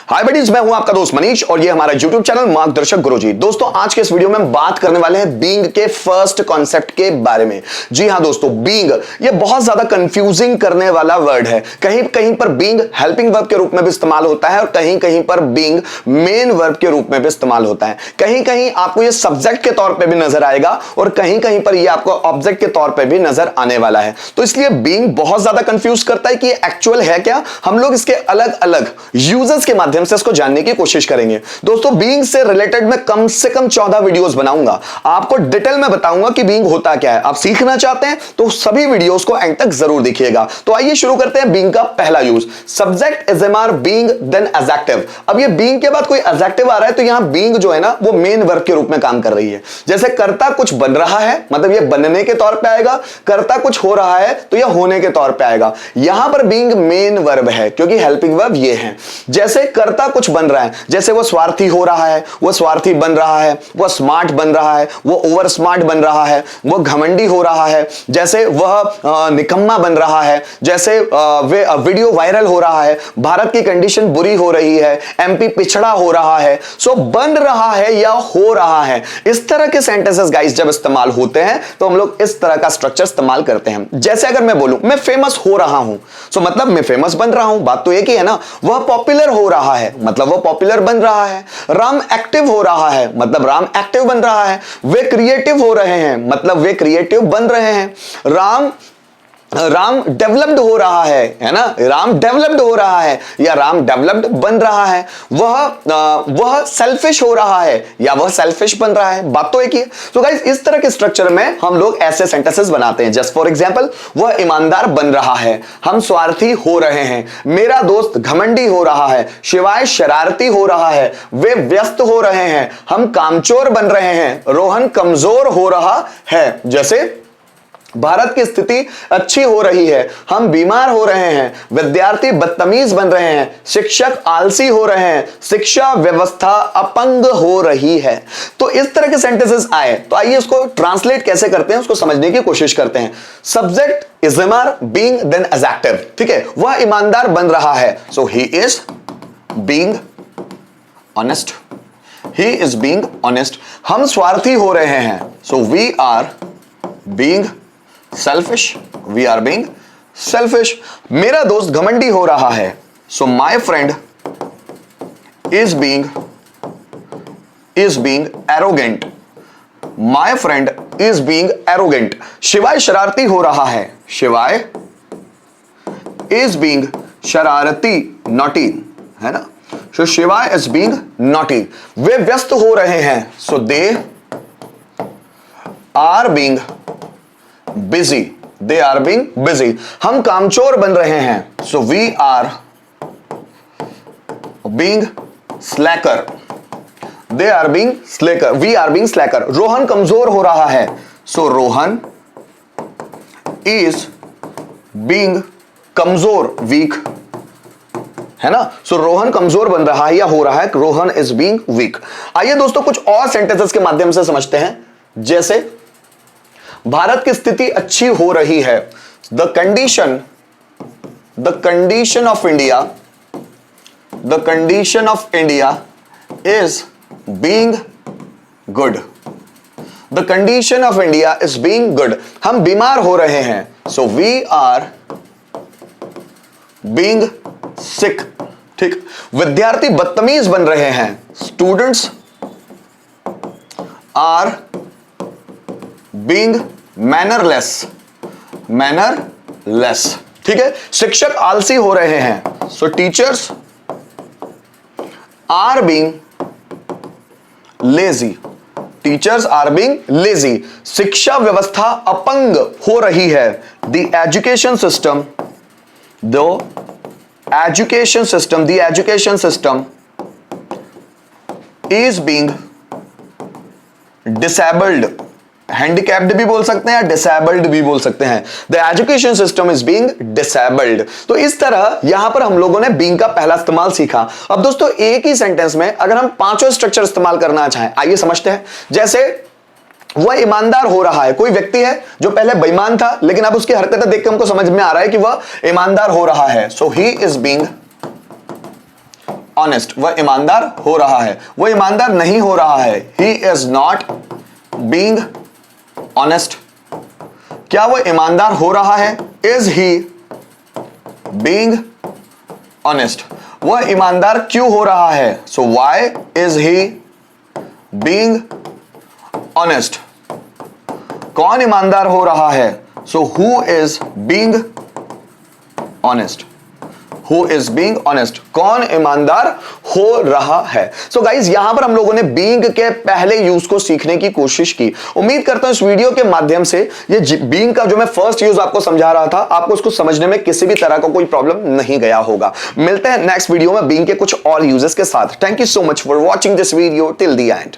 हाय buddies, मैं हूं आपका दोस्त मनीष और ये हमारा YouTube चैनल मार्गदर्शक गुरुजी। दोस्तों, आज के इस वीडियो में हम बात करने वाले हैं बीइंग के फर्स्ट कॉन्सेप्ट के बारे में। जी हां दोस्तों, बीइंग ये बहुत ज्यादा कंफ्यूजिंग करने वाला वर्ड है। कहीं कहीं पर बीइंग हेल्पिंग वर्ब के रूप में भी इस्तेमाल होता है और कहीं कहीं पर बीइंग मेन वर्ब के रूप में भी इस्तेमाल होता है। कहीं कहीं आपको ये सब्जेक्ट के तौर पर भी नजर आएगा और कहीं कहीं पर ये आपको ऑब्जेक्ट के तौर पर भी नजर आने वाला है। तो इसलिए बीइंग बहुत ज्यादा कंफ्यूज करता है कि ये एक्चुअल है क्या। हम लोग इसके अलग अलग यूजर्स के माध्यम से इसको जानने की कोशिश करेंगे। दोस्तों, बीइंग से रिलेटेड मैं कम से कम 14 वीडियोस बनाऊंगा। आपको डिटेल में बताऊंगा कि बीइंग होता क्या है। आप सीखना चाहते हैं तो सभी वीडियोस को एंड तक जरूर देखिएगा। तो आइए शुरू करते हैं बीइंग का पहला use. Subject ASMR being then adjective. अब ये बीइंग के बाद कोई एडजेक्टिव आ रहा है तो यहां बीइंग जो है ना वो मेन वर्ब के रूप में काम कर रही है। जैसे करता कुछ बन रहा है, मतलब ये बनने के तौर पे आएगा। करता कुछ हो रहा है तो यह होने के तौर पे आएगा। यहां पर बीइंग मेन वर्ब है क्योंकि हेल्पिंग वर्ब ये है। जैसे करता कुछ बन रहा है, जैसे वो स्वार्थी हो रहा है, वो स्वार्थी बन रहा है, वो स्मार्ट बन रहा है, वो ओवर स्मार्ट बन रहा है, वो घमंडी हो रहा है, जैसे वह निकम्मा बन रहा है, जैसे वीडियो वायरल हो रहा है, भारत की कंडीशन बुरी हो रही है, एमपी पिछड़ा हो रहा है। सो बन रहा है या हो रहा है, इस तरह के सेंटेंसेस गाइस जब इस्तेमाल होते हैं तो हम लोग इस तरह का स्ट्रक्चर इस्तेमाल करते हैं। जैसे अगर मैं बोलूं मैं फेमस हो रहा हूं, सो मतलब मैं फेमस बन रहा हूं, बात तो एक ही है ना। वह पॉपुलर हो रहा है, मतलब वह पॉपुलर बन रहा है। राम एक्टिव हो रहा है, मतलब राम एक्टिव बन रहा है। वे क्रिएटिव हो रहे हैं, मतलब वे क्रिएटिव बन रहे हैं। राम डेवलप्ड हो रहा है ना, राम डेवलप्ड हो रहा है या राम डेवलप्ड बन रहा है। वह सेल्फिश हो रहा है या वह सेल्फिश बन रहा है, बात तो एक ही है। तो गाइस इस तरह के स्ट्रक्चर में हम लोग ऐसे सेंटेंसेस बनाते हैं। जस्ट फॉर एग्जांपल, वह ईमानदार बन रहा है, हम स्वार्थी हो रहे हैं, मेरा दोस्त घमंडी हो रहा है, शिवाय शरारती हो रहा है, वे व्यस्त हो रहे हैं, हम कामचोर बन रहे हैं, रोहन कमजोर हो रहा है। जैसे भारत की स्थिति अच्छी हो रही है, हम बीमार हो रहे हैं, विद्यार्थी बदतमीज बन रहे हैं, शिक्षक आलसी हो रहे हैं, शिक्षा व्यवस्था अपंग हो रही है। तो इस तरह के सेंटेंसेस आए तो आइए उसको ट्रांसलेट कैसे करते हैं उसको समझने की कोशिश करते हैं। Subject ASMR being then adjective, ठीक है। वह ईमानदार बन रहा है, so he is being honest, he is being honest. हम स्वार्थी हो रहे हैं, so we are being selfish, we are being selfish. मेरा दोस्त घमंडी हो रहा है, so my friend is being arrogant. My friend is being arrogant. शिवाय शरारती हो रहा है, शिवाय is being शरारती, naughty, है ना। so शिवाय is being naughty. वे व्यस्त हो रहे हैं, so they are being busy, they are being busy. हम कामचोर बन रहे हैं, so we are being slacker, they are being slacker, we are being slacker. Rohan कमजोर हो रहा है, so रोहन is being कमजोर, weak, है ना। सो रोहन कमजोर बन रहा है या हो रहा है, रोहन इज बीइंग वीक। आइए दोस्तों कुछ और सेंटेंसेस के माध्यम से समझते हैं। जैसे भारत की स्थिति अच्छी हो रही है, the condition of India is being good, the condition of India is being good. हम बीमार हो रहे हैं, सो वी आर बीइंग सिक, ठीक। विद्यार्थी बदतमीज बन रहे हैं, स्टूडेंट्स आर बीइंग मैनरलेस, ठीक है। शिक्षक आलसी हो रहे हैं, so teachers are being lazy, teachers are being lazy. शिक्षा व्यवस्था अपंग हो रही है, the education system is being disabled, handicapped भी बोल सकते हैं, डिसेबल्ड भी बोल सकते हैं। The education system is being disabled. तो इस तरह यहां पर हम लोगों ने बीइंग का पहला इस्तेमाल सीखा। अब दोस्तों एक ही सेंटेंस में अगर हम पांचों स्ट्रक्चर इस्तेमाल करना चाहें, आइए समझते हैं। जैसे वह ईमानदार हो रहा है, कोई व्यक्ति है जो पहले बेईमान था लेकिन अब उसकी हरकतें देख के हमको समझ में आ रहा है कि वह ईमानदार हो रहा है, so he is being honest, वह ईमानदार हो रहा है, वह ईमानदार नहीं हो रहा है, he is not being honest. क्या वह ईमानदार हो रहा है, इज ही बीइंग ऑनेस्ट, वह ईमानदार क्यों हो रहा है, so why is he being honest. कौन ईमानदार हो रहा है, so who is being honest, who is being honest, कौन ईमानदार हो रहा है। सो गाइज यहां पर हम लोगों ने बीइंग के पहले यूज को सीखने की कोशिश की। उम्मीद करता हूं इस वीडियो के माध्यम से ये बीइंग का जो मैं फर्स्ट यूज आपको समझा रहा था, आपको उसको समझने में किसी भी तरह का कोई प्रॉब्लम नहीं गया होगा। मिलते हैं नेक्स्ट वीडियो में बीइंग के कुछ और यूजेस के साथ। Thank you so much for watching this video till the end.